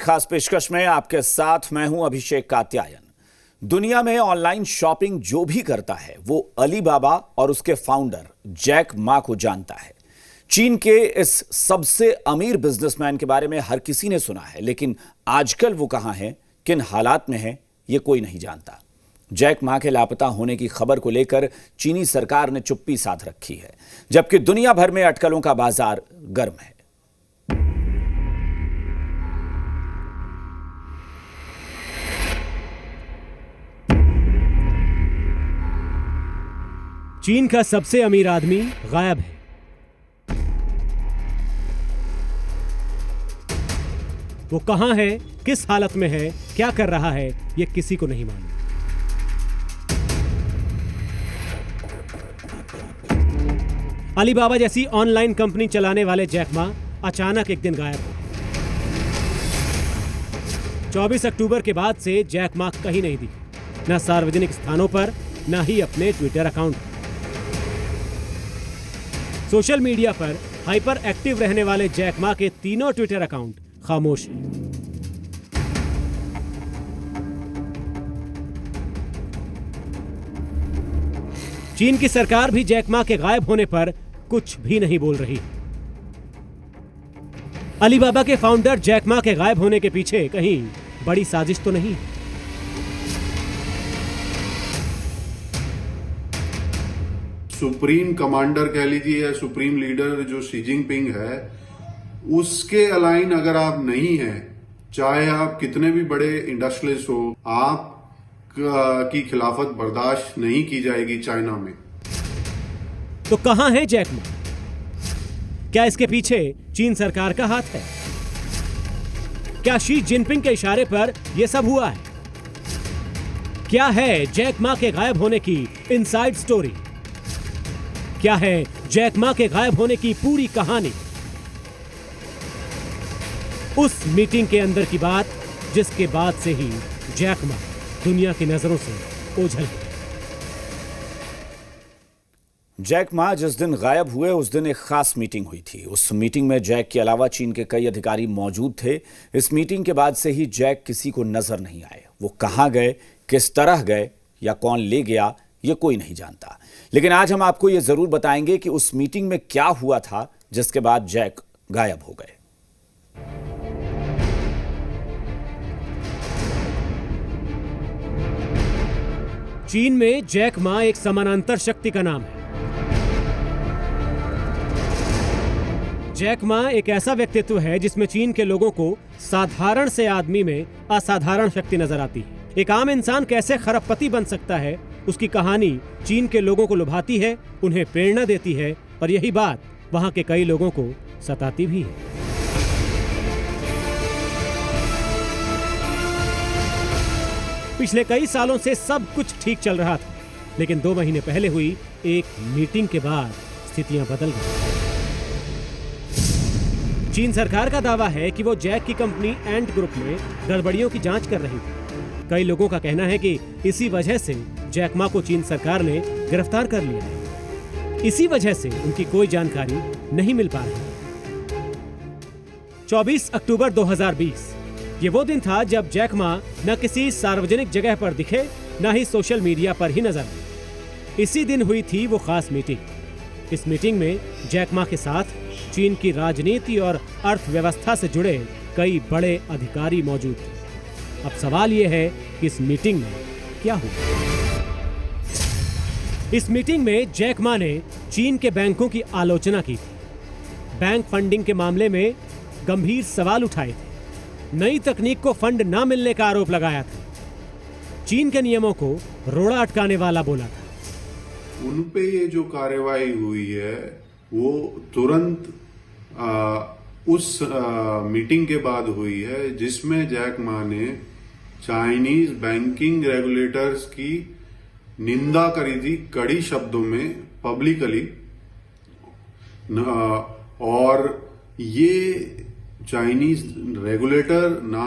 खास पेशकश में आपके साथ मैं हूं अभिषेक कात्यायन। दुनिया में ऑनलाइन शॉपिंग जो भी करता है वो अलीबाबा और उसके फाउंडर जैक मा को जानता है। चीन के इस सबसे अमीर बिजनेसमैन के बारे में हर किसी ने सुना है, लेकिन आजकल वो कहां है, किन हालात में है, ये कोई नहीं जानता। जैक मा के लापता होने की खबर को लेकर चीनी सरकार ने चुप्पी साध रखी है, जबकि दुनिया भर में अटकलों का बाजार गर्म है। चीन का सबसे अमीर आदमी गायब है। वो कहां है, किस हालत में है, क्या कर रहा है, ये किसी को नहीं मालूम। अलीबाबा जैसी ऑनलाइन कंपनी चलाने वाले जैक मा अचानक एक दिन गायब हो गए। 24 अक्टूबर के बाद से जैक मा कहीं नहीं दिखे, न सार्वजनिक स्थानों पर, न ही अपने ट्विटर अकाउंट पर। सोशल मीडिया पर हाइपर एक्टिव रहने वाले जैक मा के तीनों ट्विटर अकाउंट खामोश हैं। चीन की सरकार भी जैक मा के गायब होने पर कुछ भी नहीं बोल रही। अलीबाबा के फाउंडर जैक मा के गायब होने के पीछे कहीं बड़ी साजिश तो नहीं? सुप्रीम कमांडर कह लीजिए या सुप्रीम लीडर जो शी जिनपिंग है, उसके अलाइन अगर आप नहीं हैं, चाहे आप कितने भी बड़े इंडस्ट्रियलिस्ट हो, आप की खिलाफत बर्दाश्त नहीं की जाएगी चाइना में। तो कहां है जैक मा? क्या इसके पीछे चीन सरकार का हाथ है? क्या शी जिनपिंग के इशारे पर यह सब हुआ है? क्या है जैक मा के गायब होने की इनसाइड स्टोरी? क्या है जैक मा के गायब होने की पूरी कहानी? उस मीटिंग के अंदर की बात जिसके बाद से ही जैक मा दुनिया की नजरों से ओझल है। जैक मा जिस दिन गायब हुए उस दिन एक खास मीटिंग हुई थी। उस मीटिंग में जैक के अलावा चीन के कई अधिकारी मौजूद थे। इस मीटिंग के बाद से ही जैक किसी को नजर नहीं आए। वो कहां गए, किस तरह गए या कौन ले गया, ये कोई नहीं जानता। लेकिन आज हम आपको ये जरूर बताएंगे कि उस मीटिंग में क्या हुआ था जिसके बाद जैक गायब हो गए। चीन में जैक मा एक समानांतर शक्ति का नाम है। जैक मा एक ऐसा व्यक्तित्व है जिसमें चीन के लोगों को साधारण से आदमी में असाधारण शक्ति नजर आती है। एक आम इंसान कैसे खरबपति बन सकता है, उसकी कहानी चीन के लोगों को लुभाती है, उन्हें प्रेरणा देती है, और यही बात वहां के कई लोगों को सताती भी है। पिछले कई सालों से सब कुछ ठीक चल रहा था, लेकिन 2 महीने पहले हुई एक मीटिंग के बाद स्थितियां बदल गई। चीन सरकार का दावा है कि वो जैक की कंपनी एंट ग्रुप में गड़बड़ियों की जांच कर रही थी। कई लोगों का कहना है कि इसी वजह से जैक मा को चीन सरकार ने गिरफ्तार कर लिया है। इसी वजह से उनकी कोई जानकारी नहीं मिल पा रही। 24 अक्टूबर 2020 ये वो दिन था जब जैक मा न किसी सार्वजनिक जगह पर दिखे, न ही सोशल मीडिया पर ही नजर आए। इसी दिन हुई थी वो खास मीटिंग। इस मीटिंग में जैक मा के साथ चीन की राजनीति और अर्थव्यवस्था से जुड़े कई बड़े अधिकारी मौजूद थे। अब सवाल यह है कि इस मीटिंग में क्या हुआ? इस मीटिंग में जैक मा ने चीन के बैंकों की आलोचना की थी। बैंक फंडिंग के मामले में गंभीर सवाल उठाए थे। नई तकनीक को फंड न मिलने का आरोप लगाया था। चीन के नियमों को रोड़ा अटकाने वाला बोला था। उन पे ये जो कार्रवाई हुई है वो तुरंत उस मीटिंग के बाद हुई है जिसमें जैक मा ने चाइनीज बैंकिंग रेगुलेटर्स की निंदा करी थी कड़ी शब्दों में, पब्लिकली। और ये चाइनीज रेगुलेटर ना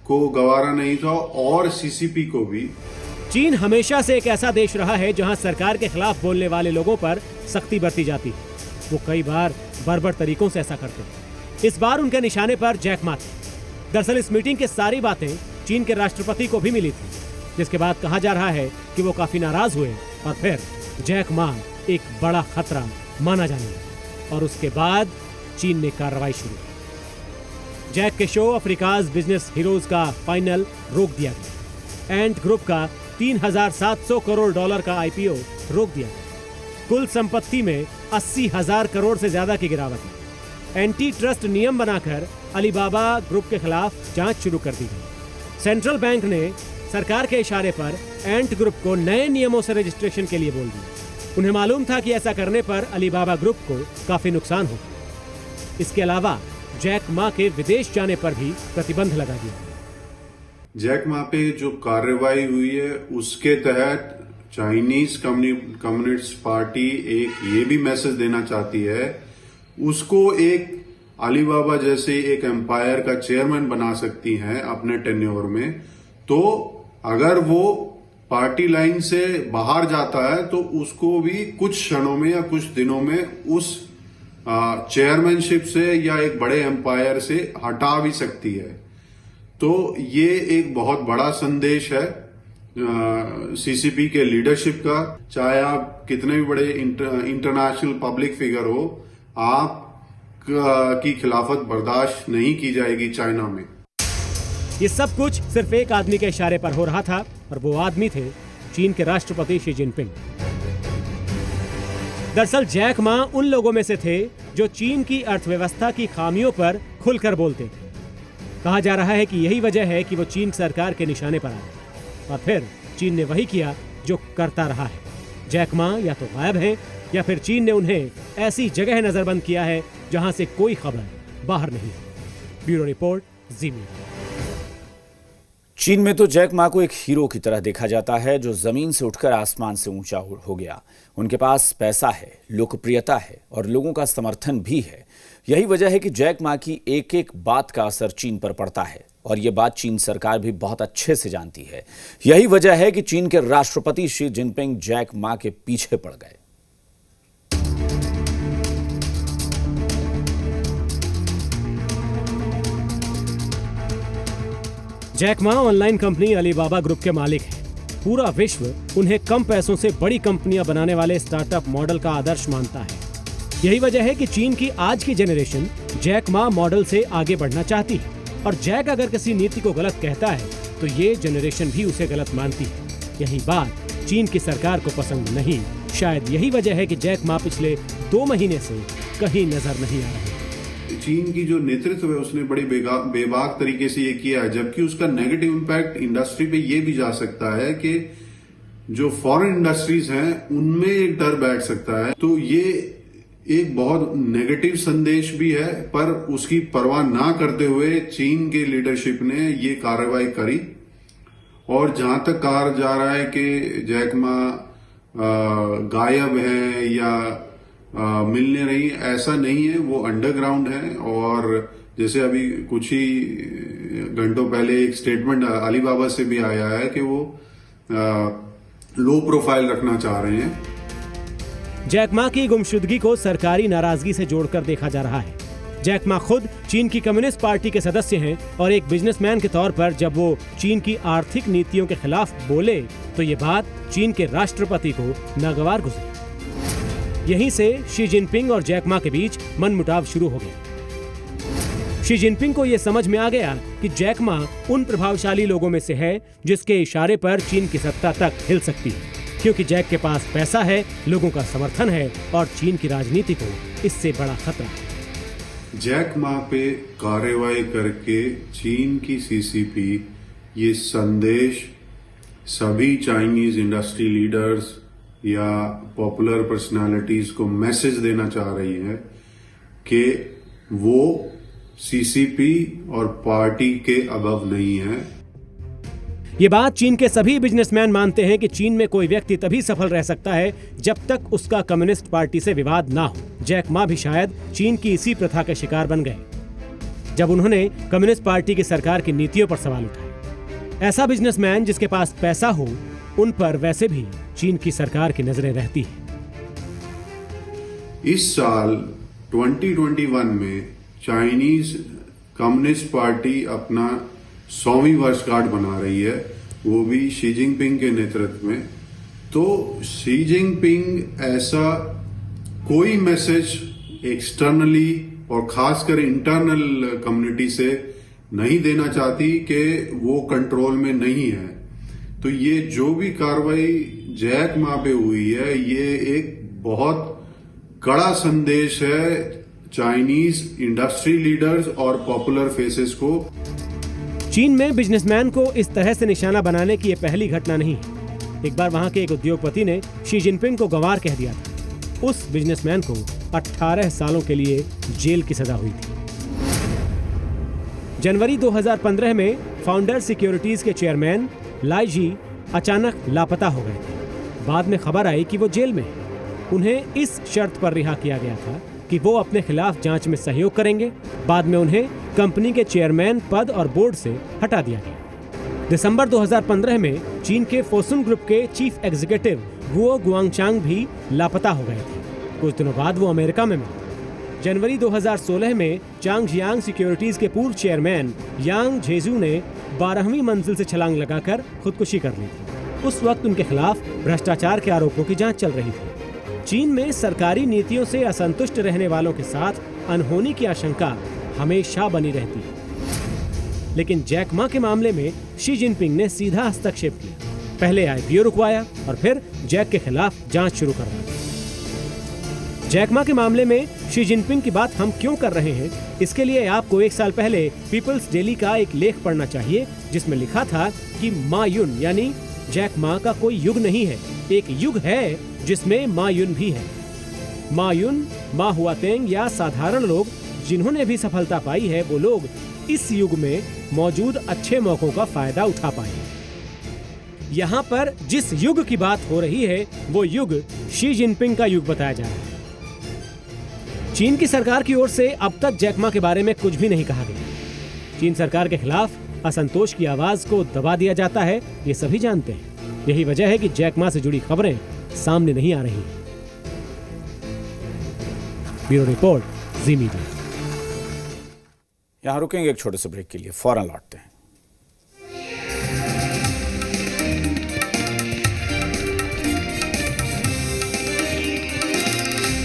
को गवारा नहीं था और सीसीपी को भी। चीन हमेशा से एक ऐसा देश रहा है जहां सरकार के खिलाफ बोलने वाले लोगों पर सख्ती बरती जाती है। वो कई बार बर्बर तरीकों से ऐसा करते हैं। इस बार उनके निशाने पर जैक मा थे। दरअसल इस मीटिंग की सारी बातें चीन के राष्ट्रपति को भी मिली थी, जिसके बाद कहा जा रहा है कि वो काफी नाराज हुए और फिर जैक मा एक बड़ा खतरा माना जाने लगा और उसके बाद चीन ने कार्रवाई शुरू की। जैक के शो अफ्रीकाज बिजनेस हीरोज का फाइनल रोक दिया गया। एंट ग्रुप का 3,700 करोड़ डॉलर का आईपीओ रोक दिया गया। कुल संपत्ति में 80,000 करोड़ से ज्यादा की गिरावट है। एंटी ट्रस्ट नियम बनाकर अलीबाबा ग्रुप के खिलाफ जांच शुरू कर दी गई। सेंट्रल बैंक ने सरकार के इशारे पर एंट ग्रुप को नए नियमों से रजिस्ट्रेशन के लिए बोल दिया। उन्हें मालूम था कि ऐसा करने पर अलीबाबा ग्रुप को काफी नुकसान होगा। इसके अलावा जैक मा के विदेश जाने पर भी प्रतिबंध लगा दिया। जैक मा पे जो कार्रवाई हुई है उसके तहत चाइनीज कम्युनिस्ट पार्टी एक ये भी मैसेज देना चाहती है, उसको एक अलीबाबा जैसे एक एम्पायर का चेयरमैन बना सकती है अपने टेन्योर में। तो अगर वो पार्टी लाइन से बाहर जाता है तो उसको भी कुछ क्षणों में या कुछ दिनों में उस चेयरमैनशिप से या एक बड़े एम्पायर से हटा भी सकती है। तो ये एक बहुत बड़ा संदेश है सीसीपी के लीडरशिप का। चाहे आप कितने भी बड़े इंटरनेशनल पब्लिक फिगर हो, आप की खिलाफत बर्दाश्त नहीं की जाएगी चाइना में। ये सब कुछ सिर्फ एक आदमी के इशारे पर हो रहा था और वो आदमी थे चीन के राष्ट्रपति शी जिनपिंग। दरअसल जैक मा उन लोगों में से थे जो चीन की अर्थव्यवस्था की खामियों पर खुलकर बोलते थे। कहा जा रहा है कि यही वजह है कि वो चीन सरकार के निशाने पर आए और फिर चीन ने वही किया जो करता रहा है। जैक मा या तो गायब हैं या फिर चीन ने उन्हें ऐसी जगह नजरबंद किया है जहां से कोई खबर बाहर नहीं है। ब्यूरो रिपोर्ट, जी मीडिया। चीन में तो जैक मा को एक हीरो की तरह देखा जाता है जो जमीन से उठकर आसमान से ऊंचा हो गया। उनके पास पैसा है, लोकप्रियता है और लोगों का समर्थन भी है। यही वजह है कि जैक मा की एक एक बात का असर चीन पर पड़ता है और ये बात चीन सरकार भी बहुत अच्छे से जानती है। यही वजह है कि चीन के राष्ट्रपति शी जिनपिंग जैक मा के पीछे पड़ गए। Jack Ma online company Alibaba group के मालिक हैं। पूरा विश्व उन्हें कम पैसों से बड़ी कंपनियां बनाने वाले स्टार्टअप मॉडल का आदर्श मानता है। यही वजह है कि चीन की आज की जनरेशन जैक मा मॉडल से आगे बढ़ना चाहती है और जैक अगर किसी नीति को गलत कहता है तो ये जनरेशन भी उसे गलत मानती है। यही बात चीन की सरकार को पसंद नहीं। शायद यही वजह है कि जैक मा पिछले 2 महीने से कहीं नजर नहीं आ रहे। चीन की जो नेतृत्व है उसने बड़ी बेबाक तरीके से ये किया है, जबकि उसका नेगेटिव इम्पैक्ट इंडस्ट्री पे ये भी जा सकता है कि जो फॉरेन इंडस्ट्रीज हैं उनमें एक डर बैठ सकता है। तो ये एक बहुत नेगेटिव संदेश भी है, पर उसकी परवाह ना करते हुए चीन के लीडरशिप ने ये कार्रवाई करी। और जहां तक कहा जा रहा है कि जैक मा गायब है या मिलने नहीं, ऐसा नहीं है। वो अंडरग्राउंड है और जैसे अभी कुछ ही घंटों पहले एक स्टेटमेंट अलीबाबा से भी आया है कि वो लो प्रोफाइल रखना चाह रहे हैं। जैक मा की गुमशुदगी को सरकारी नाराजगी से जोड़कर देखा जा रहा है। जैक मा खुद चीन की कम्युनिस्ट पार्टी के सदस्य हैं और एक बिजनेसमैन के तौर पर जब वो चीन की आर्थिक नीतियों के खिलाफ बोले तो ये बात चीन के राष्ट्रपति को नागवार गुजरी। यहीं से शी जिनपिंग और जैक मा के बीच मनमुटाव शुरू हो गया। शी जिनपिंग को यह समझ में आ गया कि जैक मा उन प्रभावशाली लोगों में से है जिसके इशारे पर चीन की सत्ता तक हिल सकती है, क्योंकि जैक के पास पैसा है, लोगों का समर्थन है और चीन की राजनीति को इससे बड़ा खतरा है। जैक मा पे कार्रवाई करके चीन की सीसीपी ये संदेश सभी चाइनीज इंडस्ट्री लीडर्स या पॉपुलर पर्सनालिटीज को मैसेज देना चाह रही है कि वो सीसीपी और पार्टी के अबव नहीं है। ये बात चीन के सभी बिजनेसमैन मानते हैं कि चीन में कोई व्यक्ति तभी सफल रह सकता है जब तक उसका कम्युनिस्ट पार्टी से विवाद ना हो। जैक मा भी शायद चीन की इसी प्रथा के शिकार बन गए जब उन्होंने कम्युनिस्ट पार्टी की सरकार की नीतियों पर सवाल उठाए। ऐसा बिजनेसमैन जिसके पास पैसा हो, उन पर वैसे भी चीन की सरकार की नजरें रहती हैं। इस साल 2021 में चाइनीज कम्युनिस्ट पार्टी अपना 100वीं वर्षगांठ मना रही है, वो भी शी जिनपिंग के नेतृत्व में। तो शी जिनपिंग ऐसा कोई मैसेज एक्सटर्नली और खासकर इंटरनल कम्युनिटी से नहीं देना चाहती कि वो कंट्रोल में नहीं है। तो ये जो भी कार्रवाई जैक मा पे हुई है, ये एक बहुत कड़ा संदेश है चाइनीज इंडस्ट्री लीडर्स और पॉपुलर फेसेस को। चीन में बिजनेसमैन को इस तरह से निशाना बनाने की ये पहली घटना नहीं है। एक बार वहां के एक उद्योगपति ने शी जिनपिंग को गंवार कह दिया था। उस बिजनेसमैन को 18 सालों के लिए जेल की सजा हुई थी। जनवरी 2015 में फाउंडर सिक्योरिटीज के चेयरमैन लाई जी अचानक लापता हो गए थे। बाद में खबर आई कि वो जेल में हैं। उन्हें इस शर्त पर रिहा किया गया था कि वो अपने खिलाफ जांच में सहयोग करेंगे। बाद में उन्हें कंपनी के चेयरमैन पद और बोर्ड से हटा दिया गया। दिसंबर 2015 में चीन के फोसुन ग्रुप के चीफ एग्जीक्यूटिव गुओ गुआंगचांग भी लापता हो गए थे। कुछ दिनों बाद वो अमेरिका में मिले। जनवरी 2016 में चांगजियांग सिक्योरिटीज के पूर्व चेयरमैन यांग झेजू ने 12वीं मंजिल से छलांग लगाकर खुदकुशी कर ली थी। उस वक्त उनके खिलाफ भ्रष्टाचार के आरोपों की जांच चल रही थी। चीन में सरकारी नीतियों से असंतुष्ट रहने वालों के साथ अनहोनी की आशंका हमेशा बनी रहती है। लेकिन जैक मा के मामले में शी जिनपिंग ने सीधा हस्तक्षेप किया। पहले IPO रुकवाया और फिर जैक के खिलाफ जांच शुरू करवा दी। जैक मा के मामले में शी जिनपिंग की बात हम क्यों कर रहे हैं, इसके लिए आपको 1 साल पहले पीपल्स डेली का एक लेख पढ़ना चाहिए, जिसमें लिखा था कि मा युन यानी जैक मा का कोई युग नहीं है, एक युग है जिसमें मा युन भी है। मा युन, मा हुआतेंग या साधारण लोग जिन्होंने भी सफलता पाई है, वो लोग इस युग में मौजूद अच्छे मौकों का फायदा उठा पाए। यहाँ पर जिस युग की बात हो रही है, वो युग शी जिनपिंग का युग बताया जा रहा है। चीन की सरकार की ओर से अब तक जैक मा के बारे में कुछ भी नहीं कहा गया। चीन सरकार के खिलाफ असंतोष की आवाज को दबा दिया जाता है, ये सभी जानते हैं। यही वजह है कि जैक मा से जुड़ी खबरें सामने नहीं आ रही। ब्यूरो रिपोर्ट, जी मीडिया। यहां रुकेंगे एक छोटे से ब्रेक के लिए, फौरन लौटते हैं।